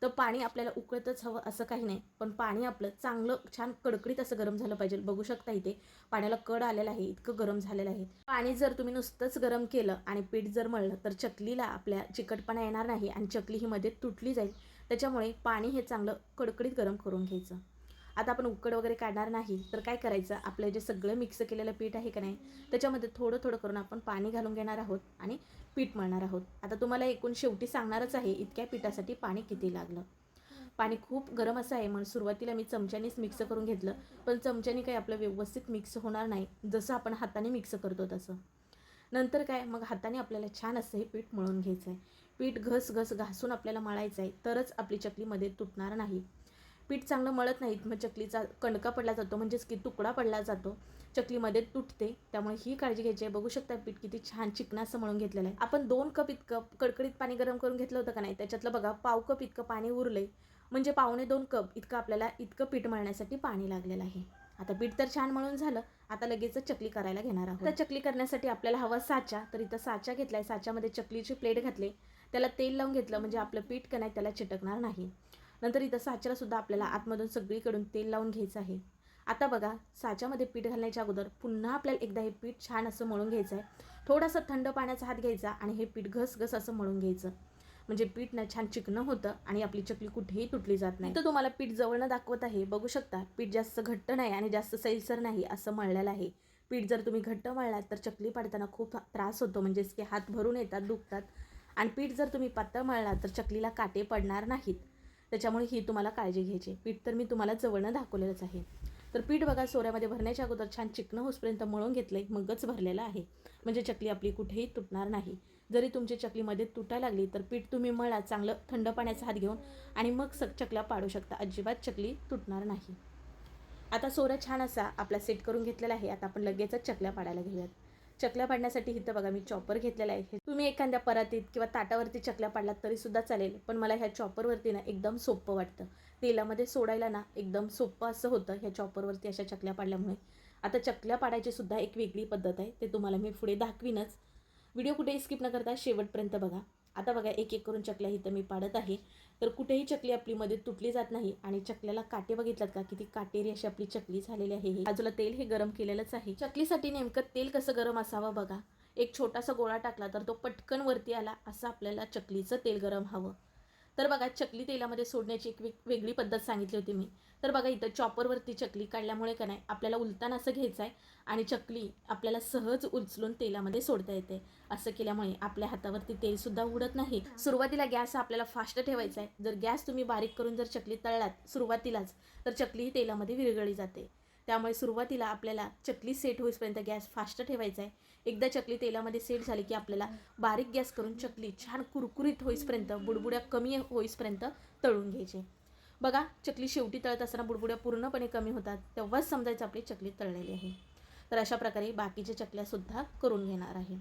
तर पाणी आपल्याला उकळतच हवं असं काही नाही, पण पाणी आपलं चांगलं छान कडकडीत असं गरम झालं पाहिजे. बघू शकता इथे पाण्याला कड आलेला आहे, इतकं गरम झालेलं आहे. पाणी जर तुम्ही नुसतंच गरम केलं आणि पीठ जर मळलं तर चकलीला आपल्या चिकटपणा येणार नाही आणि चकली ही मध्ये तुटली जाईल. त्याच्यामुळे पाणी हे चांगलं कडकडीत गरम करून घ्यायचं. आता आपण उकड वगैरे काढणार नाही, तर काय करायचं, आपलं जे सगळं मिक्स केलेलं पीठ आहे का नाही त्याच्यामध्ये थोडं थोडं करून आपण पाणी घालून घेणार आहोत आणि पीठ मळणार आहोत. आता तुम्हाला एकूण शेवटी सांगणारच आहे इतक्या पिठासाठी पाणी किती लागलं. पाणी खूप गरम असं आहे, म्हणून सुरुवातीला मी चमच्यानेच मिक्स करून घेतलं. पण चमच्याने काही आपलं व्यवस्थित मिक्स होणार नाही, जसं आपण हाताने मिक्स करतो तसं. नंतर काय, मग हाताने आपल्याला छान असं हे पीठ मळून घ्यायचं आहे. पीठ घासून आपल्याला मळायचं आहे, तरच आपली चकलीमध्ये तुटणार नाही. पीठ चांगलं मळत नाहीत मग चकलीचा कणका पडला जातो, म्हणजेच की तुकडा पडला जातो, चकलीमध्ये तुटते. त्यामुळे ही काळजी घ्यायची आहे. बघू शकता पीठ किती छान चिकना असं मळून घेतलेलं आहे. आपण 2 कप इतकं कडकडीत पाणी गरम करून घेतलं होतं का नाही, त्याच्यातलं बघा पाव कप इतकं पाणी उरलंय. म्हणजे 1.25 कप इतकं आपल्याला पीठ मळण्यासाठी पाणी लागलेलं आहे. आता पीठ तर छान मळून झालं. आता लगेच चकली करायला घेणार आहोत. तर चकली करण्यासाठी आपल्याला हवा साचा. तर इथं साचा घेतलाय. साच्यामध्ये चकलीची प्लेट घातली, त्याला तेल लावून घेतलं म्हणजे आपलं पीठ का नाही त्याला चिटकणार नाही. नंतर इथं साच्याला सुद्धा आपल्याला आतमधून सगळीकडून तेल लावून घ्यायचं आहे. आता बघा, साच्यामध्ये पीठ घालण्याच्या अगोदर पुन्हा आपल्याला एकदा हे पीठ छान असं मळून घ्यायचं आहे. थोडासा थंड पाण्याचा हात घ्यायचा आणि हे पीठ घसघस असं मळून घ्यायचं. म्हणजे पीठ ना छान चिकनं होतं आणि आपली चकली कुठेही तुटली जात नाही. तर तुम्हाला पीठ जवळनं दाखवत आहे, बघू शकता. पीठ जास्त घट्ट नाही आणि जास्त सैलसर नाही असं मळलेलं आहे. पीठ जर तुम्ही घट्ट मळलात तर चकली पाडताना खूप त्रास होतो, म्हणजेच की हात भरून येतात, दुखतात. आणि पीठ जर तुम्ही पातळ मळलात तर चकलीला काटे पडणार नाहीत. त्याच्यामुळे ही तुम्हाला काळजी घ्यायची. पीठ तर मी तुम्हाला जवळनं दाखवलेलंच आहे. तर पीठ बघा, सोऱ्यामध्ये भरण्याच्या अगोदर छान चिकनं होसपर्यंत मळून घेतलंय, मगच भरलेलं आहे. म्हणजे चकली आपली कुठेही तुटणार नाही. जरी तुमची चकलीमध्ये तुटायला लागली तर पीठ तुम्ही मळा चांगलं थंड पाण्याचा हात घेऊन आणि मग चकल्या पाडू शकता. अजिबात चकली तुटणार नाही. आता सोरा छान असा आपला सेट करून घेतलेला आहे. आता आपण लगेचच चकल्या पाडायला घेऊयात. चकल्या पाडण्यासाठी इथं बघा मी चॉपर घेतलेला आहे. तुम्ही एखाद्या परातीत किंवा ताटावरती चकल्या पाडलात तरी सुद्धा चालेल, पण मला ह्या चॉपरवरती ना एकदम सोपं वाटतं. तेलामध्ये सोडायला ना एकदम सोपं असं होतं ह्या चॉपरवरती अशा चकल्या पाडल्यामुळे. आता चकल्या पाडायची सुद्धा एक वेगळी पद्धत आहे, ते तुम्हाला मी पुढे दाखवीनच. व्हिडिओ कुठेही स्किप न करता शेवटपर्यंत बघा. आता बघा, एक एक करून चकल्या इथं मी पाडत आहे. तर कुठेही चकली आपली मध्ये तुटली जात नाही आणि चकल्याला काटे बघितलात का, किती काटेरी अशी आपली चकली झालेली आहे. बाजूला तेल हे गरम केलेलंच आहे. चकलीसाठी नेमकं तेल कसं गरम असावं बघा. एक छोटासा गोळा टाकला तर तो पटकन वरती आला, असं आपल्याला चकलीचं तेल गरम हवं. तर बघा, चकली तेलामध्ये सोडण्याची एक वेगळी पद्धत सांगितली होती मी. तर बघा, इथं चॉपरवरती चकली काढल्यामुळे का नाही आपल्याला उलताना असं घ्यायचं आहे आणि चकली आपल्याला सहज उचलून तेलामध्ये सोडता येते. असं केल्यामुळे आपल्या हातावरती तेलसुद्धा उडत नाही. सुरुवातीला गॅस आपल्याला फास्ट ठेवायचा आहे. जर गॅस तुम्ही बारीक करून जर चकली तळलात सुरुवातीलाच तर चकली ही तेलामध्ये विरघळली जाते. त्यामुळे सुरुवातीला आपल्याला चकली सेट होईपर्यंत गॅस फास्ट ठेवायचा आहे. एकदा चकली तेलामध्ये सेट झाली की आपल्याला बारीक गॅस करून चकली छान कुरकुरीत होईपर्यंत, बुडबुड्या कमी होईपर्यंत तळून घ्यायचे. बघा, चकली शेवटी तळत असताना बुडबुड्या पूर्णपणे कमी होतात, तेव्हाच समजायचं आपली चकली तळलेली आहे. तर अशा प्रकारे बाकीच्या चकल्यासुद्धा करून घेणार आहे.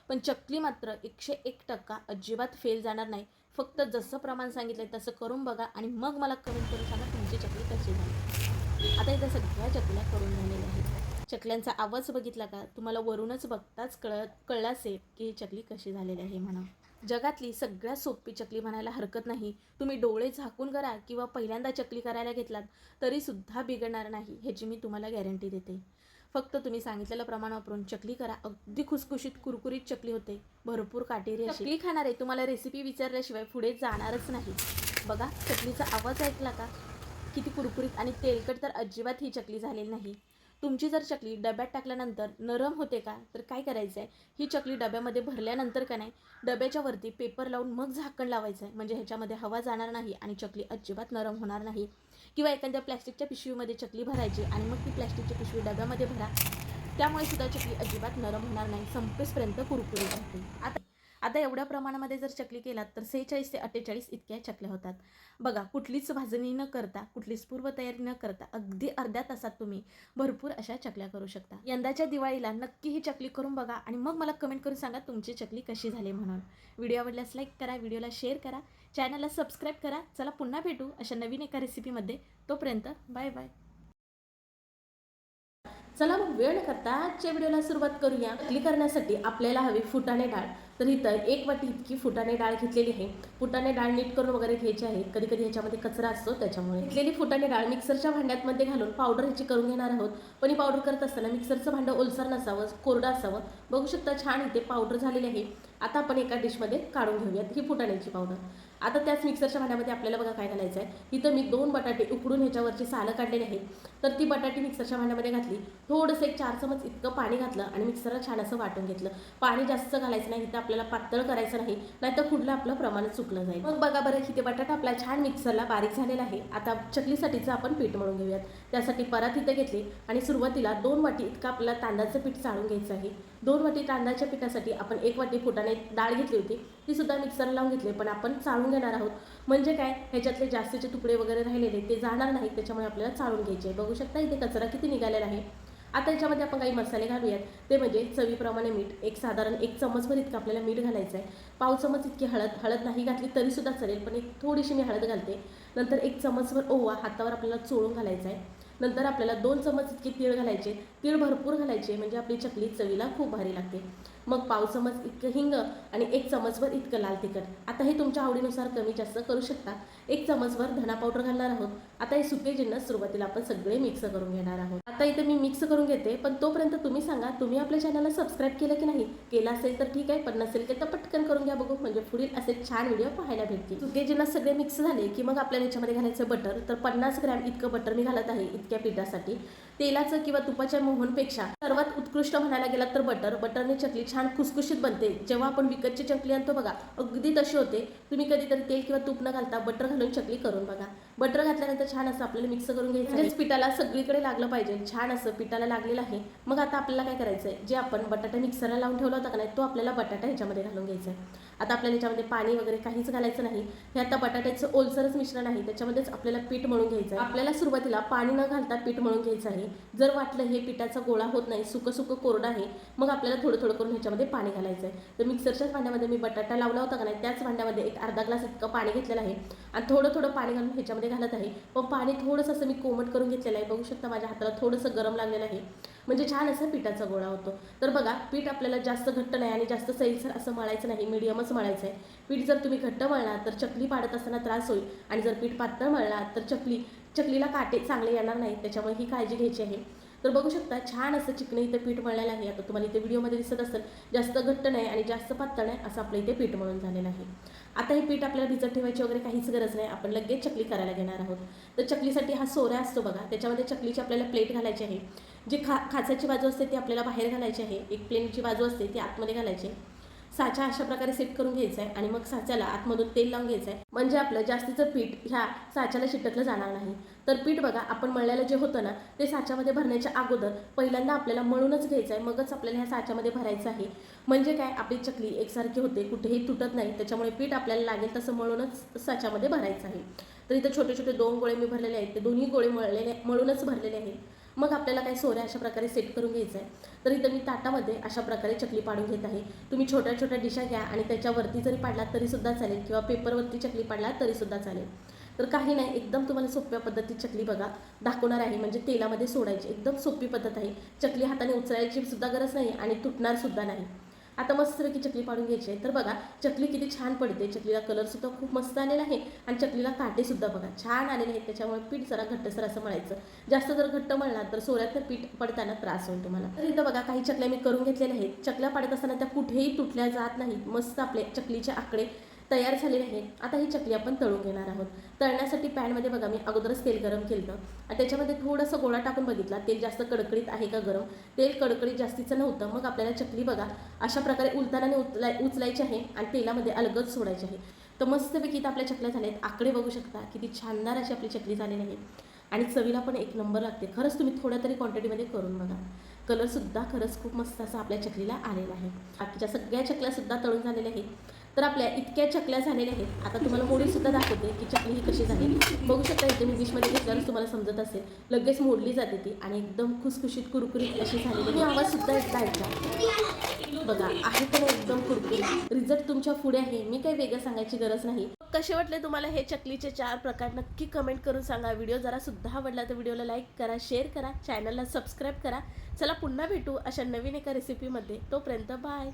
पण चकली मात्र 101% अजिबात फेल जाणार नाही. फक्त जसं प्रमाण सांगितलं आहे तसं करून बघा आणि मग मला कमेंट करून सांगा तुमची चकली कशी झाली. आता इथं सगळ्या चकल्या करून झालेल्या आहेत. चकल्यांचा आवाज बघितला का, तुम्हाला वरूनच बघताच कळलं असेल की ही चकली कशी झालेली आहे म्हणा. जगातली सगळ्यात सोपी चकली म्हणायला हरकत नाही. तुम्ही डोळे झाकून करा किंवा पहिल्यांदा चकली करायला घेतलात तरीसुद्धा बिघडणार नाही, ह्याची मी तुम्हाला गॅरंटी देते. फक्त तुम्ही सांगितलेलं प्रमाण वापरून चकली करा, अगदी खुसखुशीत कुरकुरीत चकली होते. भरपूर काटेरी अशी चकली खाणारे तुम्हाला रेसिपी विचारल्याशिवाय पुढे जाणारच नाही. बघा, चकलीचा आवाज ऐकला का, किती कुरकुरीत आणि तेलकट तर अजिबात ही चकली झालेली नाही. तुमची जर चकली डब्यात टाकल्यानंतर नरम होते का, तर काय करायचं आहे, ही चकली डब्यामध्ये भरल्यानंतर का नाही डब्याच्या वरती पेपर लावून मग झाकण लावायचं आहे. म्हणजे ह्याच्यामध्ये हवा जाणार नाही आणि चकली अजिबात नरम होणार नाही. किंवा एखाद्या प्लॅस्टिकच्या पिशवीमध्ये चकली भरायची आणि मग ती प्लॅस्टिकची पिशवी डब्यामध्ये भरा, त्यामुळे सुद्धा चकली अजिबात नरम होणार नाही, संपेसपर्यंत कुरकुरीत राहते. आता एवढ्या प्रमाणामध्ये जर चकली केलात तर 46 ते 48 इतक्या चकल्या होतात. बघा, कुठलीच भाजणी न करता, कुठलीच पूर्वतयारी न करता अगदी अर्ध्या तासात तुम्ही भरपूर अशा चकल्या करू शकता. यंदाच्या दिवाळीला नक्की ही चकली करून बघा आणि मग मला कमेंट करून सांगा तुमची चकली कशी झाली म्हणून. व्हिडिओ आवडल्यास लाईक करा, व्हिडिओला शेअर करा, चॅनलला सबस्क्राईब करा. चला पुन्हा भेटू अशा नवीन एका रेसिपीमध्ये. तोपर्यंत बाय बाय. चला मग वेळ न करता आजच्या व्हिडिओला सुरुवात करूया. चकली करण्यासाठी आपल्याला हवी फुटाणे डाळ. तर इथं 1 वाटी इतकी फुटाणे डाळ घेतलेली आहे. फुटाणे डाळ नीट करून वगैरे घ्यायची आहे. कधी कधी ह्याच्यामध्ये कचरा असतो, त्याच्यामुळे घेतलेली फुटाणे डाळ मिक्सरच्या भांड्यामध्ये घालून पावडर ह्याची करून घेणार आहोत. पण ही पावडर करत असताना मिक्सरचं भांडं ओलसर नसावं, कोरडं असावं. बघू शकता छान इथे पावडर झालेली आहे. आता आपण एका डिशमध्ये काढून घेऊयात ही फुटाण्याची पावडर. आता त्याच मिक्सरच्या भांड्यामध्ये आपल्याला बघा काय घालायचं आहे. इथं मी 2 बटाटे उकडून ह्याच्यावरची सालं काढलेली आहेत. तर ती बटाटी मिक्सरच्या भांड्यामध्ये घातली. थोडंसं 1 4 चमच इतकं पाणी घातलं आणि मिक्सरला छान असं वाटून घेतलं. पाणी जास्त घालायचं नाही, इथं आपल्याला पातळ करायचं नाही, नाहीतर कुठलं आपलं प्रमाण चुकलं जाईल. मग बघा बरं, इथे बटाटा आपला छान मिक्सरला बारीक झालेला आहे. आता चकलीसाठीचं आपण पीठ मळून घेऊयात. त्यासाठी परात इथं घेतली आणि सुरुवातीला 2 वाटी इतकं आपल्याला तांदळाचं पीठ चाळून घ्यायचं आहे. 2 वाटी तांदळाच्या पिठासाठी आपण 1 वाटी फुटाणे डाळ घेतली होती, ती सुद्धा मिक्सरला लावून घेतली. पण आपण चाळून घेणार आहोत, म्हणजे काय, ह्याच्यातले जास्तीचे तुकडे वगैरे राहिलेले ते जाणार नाहीत, त्याच्यामुळे आपल्याला चाळून घ्यायचे. बघू शकता इथे कचरा किती निघालेला आहे. आता याच्यामध्ये आपण काही मसाले घालूयात, ते म्हणजे चवीप्रमाणे मीठ. एक साधारण 1 चमचभर इतकं आपल्याला मीठ घालायचं आहे. पाव चमच इतकी हळद नाही घातली तरीसुद्धा चालेल, पण एक थोडीशी मी हळद घालते. नंतर 1 चमचभर ओवा हातावर आपल्याला चोळून घालायचा आहे. नंतर आपल्याला 2 चमच इतके तीळ घालायचे. तीळ भरपूर घालायचे म्हणजे आपली चकली चवीला खूप भारी लागते. मग पाव चमच इतकं हिंग आणि 1 चमचभर इतकं लाल तिखट. आता हे तुमच्या आवडीनुसार कमी जास्त करू शकता. 1 चमचभर धना पावडर घालणार आहोत. आता हे सुके जिन्नस सुरुवातीला आपण सगळे मिक्स करून घेणार आहोत. आता इथे मी मिक्स करून घेते, पण तोपर्यंत तुम्ही सांगा तुम्ही आपल्या चॅनलला सबस्क्राईब केलं की नाही. केलं असेल तर ठीक आहे, पण नसेल तर पटकन करून घ्या बघू, म्हणजे पुढील असे छान व्हिडिओ पाहायला भेटतील. सुके जिन्नस सगळे मिक्स झाले की मग आपल्याला याच्यामध्ये घालायचं बटर. तर 50 ग्रॅम इतकं बटर मी घालत आहे इतक्या पिठासाठी. तेलाचं किंवा तुपाच्या मोहनपेक्षा सर्वात उत्कृष्ट म्हणायला गेलात तर बटरने चकली छान खुसखुशीत बनते. जेव्हा आपण विकतची चकली आणतो बघा, अगदी तशी होते. तुम्ही कधीतरी तेल किंवा तूप न घालता बटर घालून चकली करून बघा. बटर घातल्यानंतर छान असं आपल्याला मिक्स करून घ्यायचं आहे. पिठाला सगळीकडे लागलं पाहिजे. छान असं पिठाला लागलेलं आहे. मग आता आपल्याला काय करायचं आहे, जे आपण बटाटा मिक्सरला लावून ठेवला होता का नाही, तो आपल्याला बटाटा ह्याच्यामध्ये घालून घ्यायचा आहे. आता आपल्याला याच्यामध्ये पाणी वगैरे काहीच घालायचं नाही. हे आता बटाट्याचं ओलसरच मिश्रण आहे, त्याच्यामध्येच आपल्याला पीठ मळून घ्यायचं आहे. आपल्याला सुरुवातीला पाणी न घालता पीठ मळून घ्यायचं आहे. जर वाटलं हे पिठाचा गोळा होत नाही, सुकं कोरडं आहे, मग आपल्याला थोडं थोडं करून ह्याच्यामध्ये पाणी घालायचं आहे. तर मिक्सरच्याच भांड्यामध्ये मी बटाटा लावला होता का नाही, त्याच भांड्यामध्ये एक अर्धा ग्लास इतकं पाणी घेतलेलं आहे आणि थोडं थोडं पाणी घालून ह्याच्यामध्ये घालत आहे. पण पाणी थोडंसं असं मी कोमट करून घेतलेलं आहे. बघू शकता माझ्या हाताला थोडंसं गरम लागलेलं आहे, म्हणजे छान असं पिठाचा गोळा होतो. तर बघा, पीठ आपल्याला जास्त घट्ट नाही आणि जास्त सैलसर असं मळायचं नाही, मीडियमच मळायचं आहे. पीठ जर तुम्ही घट्ट मळला तर चकली पाडत असताना त्रास होईल, आणि जर पीठ पातळ मळला तर चकलीला काटे चांगले येणार नाहीत. त्याच्यामुळे ही काळजी घ्यायची आहे. तर बघू शकता छान असं चिकनं इथे पीठ मळलेलं आहे. आता तुम्हाला इथे व्हिडिओमध्ये दिसत असेल, जास्त घट्ट नाही आणि जास्त पातळ नाही असं आपलं इथे पीठ मळून झालेलं आहे. आता हे पीठ आपल्याला भिजत ठेवायची वगैरे काहीच गरज नाही. आपण लगेच चकली करायला घेणार आहोत. तर चकलीसाठी हा सोऱ्या असतो बघा, त्याच्यामध्ये चकलीची आपल्याला प्लेट घालायची आहे. जी खाचाची बाजू असते ती आपल्याला बाहेर घालायची आहे. एक प्लेनची बाजू असते ती आतमध्ये घालायची. साचा अशा प्रकारे सेट करून घ्यायचा आहे आणि मग साच्याला आतमधून तेल लावून घ्यायचं आहे, म्हणजे आपलं जास्तीचं पीठ ह्या साच्याला चिटकलं जाणार नाही. तर पीठ बघा, आपण मळलेलं जे होतं ना, ते साच्यामध्ये भरण्याच्या अगोदर पहिल्यांदा आपल्याला मळूनच घ्यायचं आहे, मगच आपल्याला ह्या साच्यामध्ये भरायचं आहे. म्हणजे काय, आपली चकली एकसारखी होते, कुठेही तुटत नाही. त्याच्यामुळे पीठ आपल्याला लागेल तसं मळूनच साच्यामध्ये भरायचं आहे. तर इथं छोटे छोटे 2 गोळे मी भरलेले आहेत. ते दोन्ही गोळे मळूनच भरलेले आहेत. मग आपल्याला काही सोऱ्या अशा प्रकारे सेट करून घ्यायचं आहे. तर इथं मी ताटामध्ये अशा प्रकारे चकली पाडून घेत आहे. तुम्ही छोट्या छोट्या डिशा घ्या आणि त्याच्यावरती जरी पाडलात तरीसुद्धा चालेल, किंवा पेपरवरती चकली पाडलात तरीसुद्धा चालेल. तर काही नाही, एकदम तुम्हाला सोप्या पद्धतीत चकली बघा दाखवणार आहे, म्हणजे तेलामध्ये सोडायची एकदम सोपी पद्धत आहे. चकली हाताने उचलायची सुद्धा गरज नाही आणि तुटणार सुद्धा नाही. आता मस्तपैकी चकली पाडून घ्यायची आहे. तर बघा चकली किती छान पडते. चकलीला कलरसुद्धा खूप मस्त आलेला आहे आणि चकलीला काटेसुद्धा बघा छान आलेले आहेत. त्याच्यामुळे पीठ जरा घट्टसर असं मळायचं. जास्त जर घट्ट मळला तर सोऱ्यातलं पीठ पडताना त्रास होईल तुम्हाला. तर इथं बघा काही चकल्या मी करून घेतलेल्या आहेत. चकल्या पाडत असताना त्या कुठेही तुटल्या जात नाहीत. मस्त आपले चकलीचे आकडे तयार झालेले आहेत. आता ही चकली आपण तळून घेणार आहोत. तळण्यासाठी पॅनमध्ये बघा मी अगोदरच तेल गरम केलं आणि त्याच्यामध्ये थोडंसं गोळा टाकून बघितला तेल जास्त कडकडीत आहे का गरम. तेल कडकडीत जास्तीचं नव्हतं. मग आपल्याला चकली बघा अशा प्रकारे उलतानाने उचलायची आहे आणि तेलामध्ये अलगद सोडायची आहे. तर मस्तपैकी इथं आपल्या चकल्या झाल्या आहेत. आकडे बघू शकता किती छानदार अशी आपली चकली झालेली आहे आणि चवीला पण एक नंबर लागते. खरंच तुम्ही थोड्या तरी क्वांटिटीमध्ये करून बघा. कलरसुद्धा खरंच खूप मस्त असा आपल्या चकलीला आलेला आहे. बाकीच्या सगळ्या चकल्यासुद्धा तळून झालेल्या आहेत. तर आपल्या इतक्या चकल्या झालेल्या आहेत. आता तुम्हाला मोडीसुद्धा दाखवते की चकली ही कशी झाली. बघू शकता इथे मी डिशमध्ये घेतल्यावर तुम्हाला समजत असेल, लगेच मोडली जाते ती आणि एकदम खुसखुशीत कुरकुरीत अशी झालेली. मी आवाजसुद्धा एकदा ऐकला बघा, आहे पण एकदम कुरकुरीत. रिझल्ट तुमच्या पुढे आहे, मी काही वेगळं सांगायची गरज नाही. कसे वाटले तुम्हाला हे चकलीचे 4 प्रकार नक्की कमेंट करून सांगा. व्हिडिओ जरा सुद्धा आवडला तर व्हिडिओला लाईक करा, शेअर करा, चॅनलला सबस्क्राईब करा. चला पुन्हा भेटू अशा नवीन एका रेसिपीमध्ये. तोपर्यंत बाय.